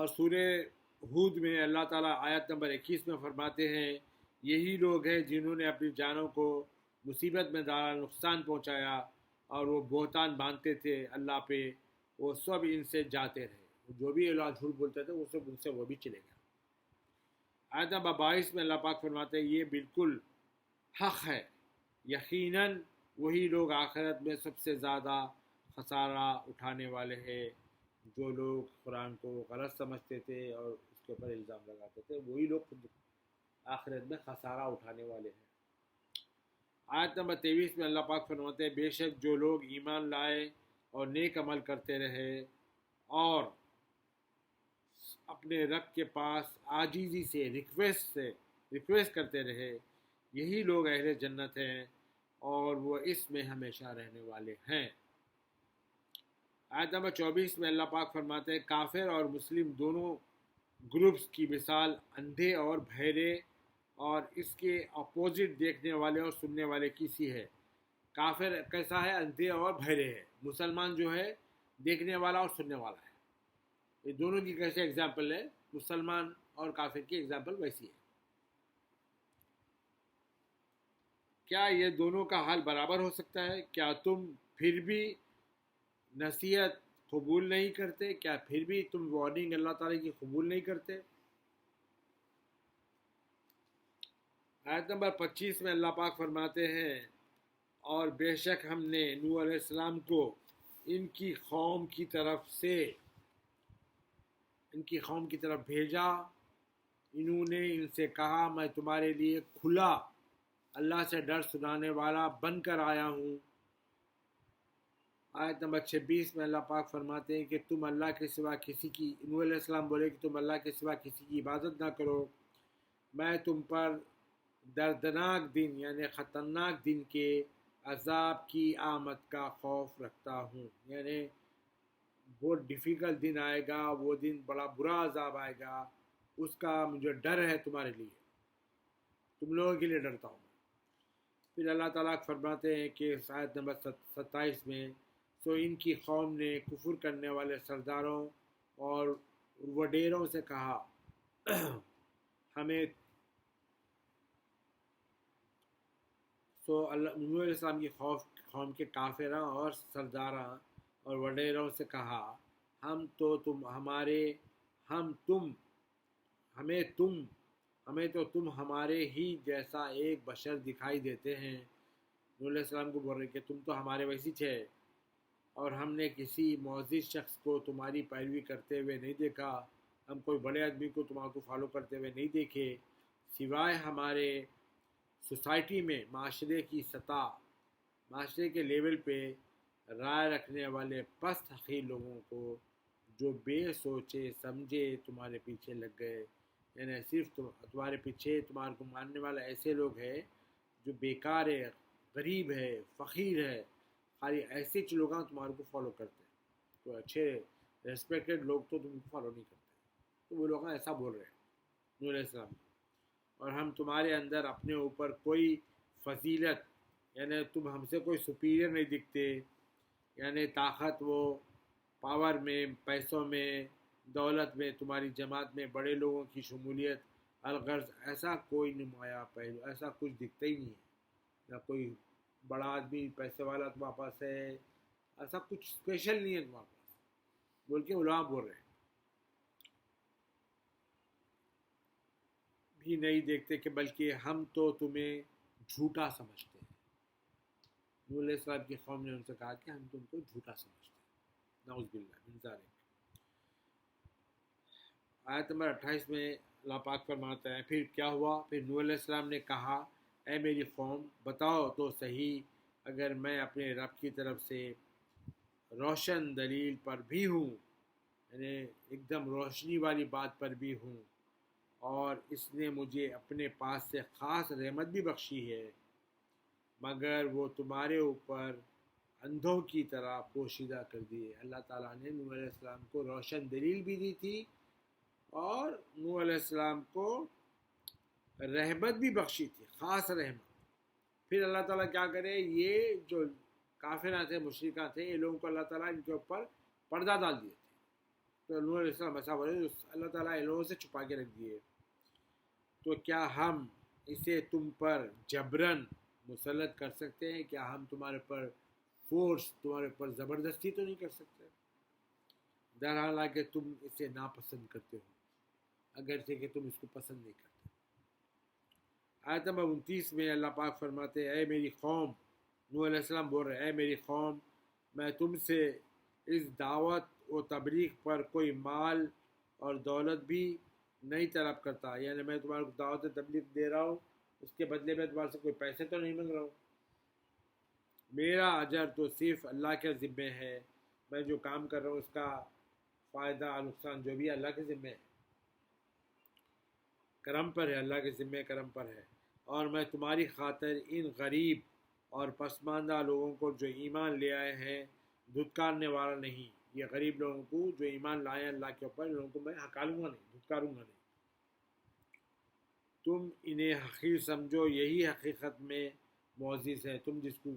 اور سورہ ہود میں اللہ تعالیٰ آیت نمبر 21 میں فرماتے ہیں یہی لوگ ہیں جنہوں نے اپنی جانوں کو مصیبت میں ڈالا، نقصان پہنچایا، اور وہ بہتان باندھتے تھے اللہ پہ، وہ سب ان سے جاتے رہے، جو بھی اللہ جھوٹ بولتے تھے وہ سب ان سے وہ بھی چلے گئے۔ آیت نمبر 22 میں اللہ پاک فرماتے ہیں یہ بالکل حق ہے، یقیناً وہی لوگ آخرت میں سب سے زیادہ خسارہ اٹھانے والے ہیں۔ جو لوگ قرآن کو غلط سمجھتے تھے اور اس کے اوپر الزام لگاتے تھے وہی لوگ خود آخرت میں خسارہ اٹھانے والے ہیں۔ آیت نمبر 23 میں اللہ پاک فرماتے ہیں بے شک جو لوگ ایمان لائے اور نیک عمل کرتے رہے اور اپنے رب کے پاس عاجزی سے ریکویسٹ کرتے رہے، یہی لوگ اہل جنت ہیں اور وہ اس میں ہمیشہ رہنے والے ہیں۔ آیت نمبر 24 میں اللہ پاک فرماتے ہیں کافر اور مسلم دونوں گروپس کی مثال اندھے اور بہرے اور اس کے اپوزٹ دیکھنے والے اور سننے والے کی سی ہے۔ کافر کیسا ہے؟ اندھے اور بہرے ہے۔ مسلمان جو ہے دیکھنے والا اور سننے والا ہے۔ یہ دونوں کی کیسے ایگزامپل ہے؟ مسلمان اور کافر کی ایگزامپل ویسی ہے۔ کیا یہ دونوں کا حال برابر ہو سکتا ہے؟ کیا تم پھر بھی نصیحت قبول نہیں کرتے؟ کیا پھر بھی تم وارننگ اللہ تعالیٰ کی قبول نہیں کرتے؟ آیت نمبر 25 میں اللہ پاک فرماتے ہیں اور بے شک ہم نے نوح علیہ السلام کو ان کی قوم کی طرف بھیجا، انہوں نے ان سے کہا میں تمہارے لیے کھلا اللہ سے ڈر سنانے والا بن کر آیا ہوں۔ آیت نمبر 26 میں اللہ پاک فرماتے ہیں کہ تم اللہ کے سوا کسی کی، نوح علیہ السلام بولے کہ تم اللہ کے سوا کسی کی عبادت نہ کرو، میں تم پر دردناک دن یعنی خطرناک دن کے عذاب کی آمد کا خوف رکھتا ہوں، یعنی بہت ڈیفیکلٹ دن آئے گا، وہ دن بڑا برا عذاب آئے گا، اس کا مجھے ڈر ہے تمہارے لیے، تم لوگوں کے لیے ڈرتا ہوں۔ پھر اللہ تعالیٰ فرماتے ہیں کہ آیت نمبر 27 میں سو ان کی قوم نے کفر کرنے والے سرداروں اور وڈیروں سے کہا ہمیں نوح علیہ السلام کی قوم کے کافراں اور سرداراں اور وڈیروں سے کہا ہمیں تو تم ہمارے ہی جیسا ایک بشر دکھائی دیتے ہیں۔ نوح علیہ السلام کو بول رہے کہ تم تو ہمارے ویسی تھے اور ہم نے کسی معزز شخص کو تمہاری پیروی کرتے ہوئے نہیں دیکھا، ہم کوئی بڑے آدمی کو تمہارے کو فالو کرتے ہوئے نہیں دیکھے، سوائے ہمارے سوسائٹی میں معاشرے کے لیول پہ رائے رکھنے والے پست حقیر لوگوں کو جو بے سوچے سمجھے تمہارے پیچھے لگ گئے، یعنی صرف تمہارے پیچھے تمہارے کو ماننے والے ایسے لوگ ہیں جو بیکار ہے، غریب ہے، فقیر ہے، خالی ایسے لوگ تمہارے کو فالو کرتے ہیں، تو اچھے ریسپیکٹڈ لوگ تو تم کو فالو نہیں کرتے۔ تو وہ لوگ ایسا بول رہے ہیں نوح علیہ السلام، اور ہم تمہارے اندر اپنے اوپر کوئی فضیلت، یعنی تم ہم سے کوئی سپیریئر نہیں دکھتے، یعنی طاقت و پاور میں، پیسوں میں، دولت میں، تمہاری جماعت میں بڑے لوگوں کی شمولیت، الغرض ایسا کوئی نمایاں پہلو، ایسا کچھ دکھتا ہی نہیں ہے، نہ کوئی بڑا آدمی پیسے والا تمہارے پاس ہے، ایسا کچھ اسپیشل نہیں ہے تمہارے پاس، بول کے علماء بول رہے ہیں بھی نہیں دیکھتے کہ بلکہ ہم تو تمہیں جھوٹا سمجھتے ہیں۔ نوح علیہ السلام کی قوم نے ان سے کہا کہ ہم تم کو جھوٹا سمجھتے ہیں، نعوذ باللہ من ذالک۔ آیت نمبر 28 میں اللہ پاک فرماتا ہے پھر کیا ہوا؟ پھر نوح علیہ السلام نے کہا اے میری قوم بتاؤ تو صحیح، اگر میں اپنے رب کی طرف سے روشن دلیل پر بھی ہوں، یعنی ایک دم روشنی والی بات پر بھی ہوں، اور اس نے مجھے اپنے پاس سے خاص رحمت بھی بخشی ہے، مگر وہ تمہارے اوپر اندھوں کی طرح پوشیدہ کر دیے۔ اللہ تعالیٰ نے نوح علیہ السلام کو روشن دلیل بھی دی تھی اور نوح علیہ السلام کو رحمت بھی بخشی تھی، خاص رحمت۔ پھر اللہ تعالیٰ کیا کرے، یہ جو کافراں تھے، مشرکاں تھے، یہ لوگوں کو اللہ تعالیٰ ان کے اوپر پردہ ڈال دیے تھے، تو نوح علیہ السلام ایسا بولے اللہ تعالیٰ ان لوگوں سے چھپا کے رکھ دیے، تو کیا ہم اسے تم پر جبرن مسلط کر سکتے ہیں؟ کیا ہم تمہارے پر فورس، تمہارے پر زبردستی تو نہیں کر سکتے؟ در حالانکہ تم اسے ناپسند کرتے ہو، اگرچہ کہ تم اس کو پسند نہیں کرتے۔ آیت نمبر 29 میں اللہ پاک فرماتے ہیں، اے میری قوم، نوح علیہ السلام بول رہے ہیں، اے میری قوم، میں تم سے اس دعوت و تبلیغ پر کوئی مال اور دولت بھی نہیں طلب کرتا، یعنی میں تمہارے کو دعوت و تبلیغ دے رہا ہوں، اس کے بدلے میں تمہارے سے کوئی پیسے تو نہیں مانگ رہا ہوں۔ میرا اجر تو صرف اللہ کے ذمے ہے، میں جو کام کر رہا ہوں اس کا فائدہ اور نقصان جو بھی ہے اللہ کے ذمے ہے، کرم پر ہے، اللہ کے ذمے کرم پر ہے، اور میں تمہاری خاطر ان غریب اور پسماندہ لوگوں کو جو ایمان لے آئے ہیں دھتکارنے والا نہیں۔ یہ غریب لوگوں کو جو ایمان لائے ہیں اللہ کے اوپر، ان لوگوں کو میں ہکالوں گا نہیں، دھتکاروں گا نہیں۔ تم انہیں حقیر سمجھو، یہی حقیقت میں معزز ہے۔ تم جس کو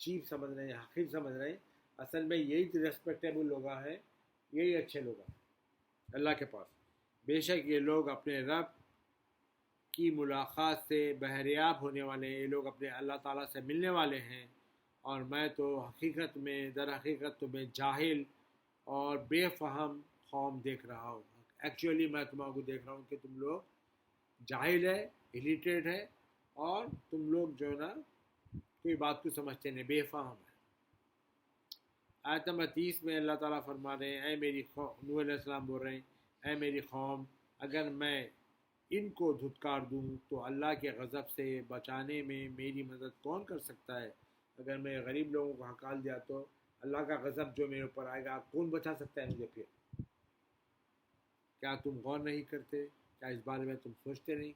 چیپ سمجھ رہے ہیں، حقیر سمجھ رہے ہیں، اصل میں یہی ریسپیکٹیبل لوگ ہیں، یہی اچھے لوگ ہیں اللہ کے پاس۔ بے شک یہ لوگ اپنے رب کی ملاقات سے بہریاب ہونے والے ہیں، یہ لوگ اپنے اللہ تعالیٰ سے ملنے والے ہیں، اور میں تو حقیقت میں، در حقیقت تو میں جاہل اور بے فہم قوم دیکھ رہا ہوں۔ ایکچولی میں تمہارے کو دیکھ رہا ہوں کہ تم لوگ جاہل ہے، الیٹریٹ ہے، اور تم لوگ جو ہے نا کوئی بات کو سمجھتے نہیں، بے فہم ہے۔ آیت نمبر 30 میں اللہ تعالیٰ فرما رہے ہیں، اے میری قوم، نوح علیہ السلام بول رہے ہیں، اے میری قوم، اگر میں ان کو دھتکار دوں تو اللہ کے غضب سے بچانے میں میری مدد کون کر سکتا ہے؟ اگر میں غریب لوگوں کو ہکال دیا تو اللہ کا غضب جو میرے اوپر آئے گا، کون بچا سکتا ہے مجھے پھر؟ کیا تم غور نہیں کرتے؟ کیا اس بارے میں تم سوچتے نہیں؟